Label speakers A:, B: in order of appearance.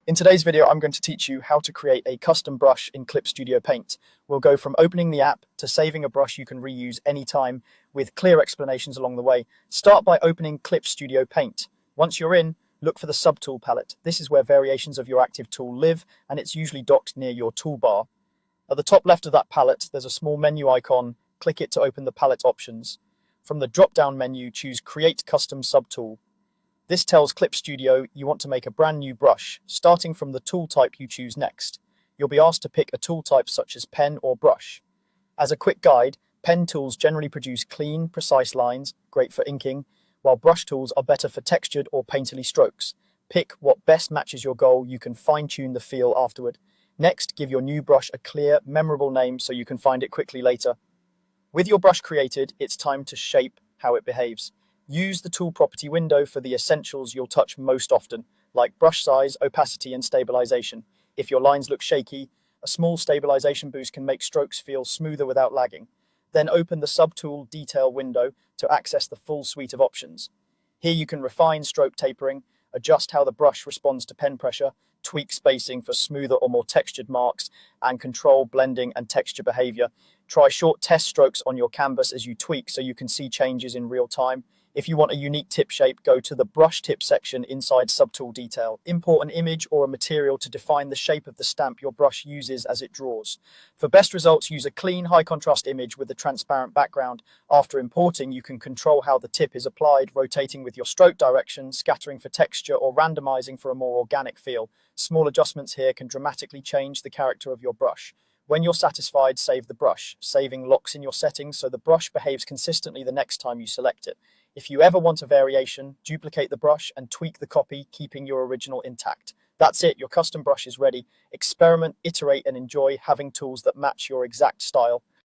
A: In today's video, I'm going to teach you how to create a custom brush in Clip Studio Paint. We'll go from opening the app to saving a brush you can reuse anytime with clear explanations along the way. Start by opening Clip Studio Paint. Once you're in, look for the Subtool palette. This is where variations of your active tool live, and it's usually docked near your toolbar. At the top left of that palette, there's a small menu icon. Click it to open the palette options. From the drop-down menu, choose Create Custom Subtool. This tells Clip Studio you want to make a brand new brush, starting from the tool type you choose next. You'll be asked to pick a tool type such as pen or brush. As a quick guide, pen tools generally produce clean, precise lines, great for inking, while brush tools are better for textured or painterly strokes. Pick what best matches your goal. You can fine-tune the feel afterward. Next, give your new brush a clear, memorable name so you can find it quickly later. With your brush created, it's time to shape how it behaves. Use the tool property window for the essentials you'll touch most often, like brush size, opacity, and stabilization. If your lines look shaky, a small stabilization boost can make strokes feel smoother without lagging. Then open the Subtool Detail window to access the full suite of options. Here you can refine stroke tapering, adjust how the brush responds to pen pressure, tweak spacing for smoother or more textured marks, and control blending and texture behavior. Try short test strokes on your canvas as you tweak so you can see changes in real time. If you want a unique tip shape, go to the brush tip section inside Subtool Detail. Import an image or a material to define the shape of the stamp your brush uses as it draws. For best results, use a clean, high contrast image with a transparent background. After importing, you can control how the tip is applied, rotating with your stroke direction, scattering for texture, or randomizing for a more organic feel. Small adjustments here can dramatically change the character of your brush. When you're satisfied, save the brush. Saving locks in your settings so the brush behaves consistently the next time you select it. If you ever want a variation, duplicate the brush and tweak the copy, keeping your original intact. That's it, your custom brush is ready. Experiment, iterate, and enjoy having tools that match your exact style.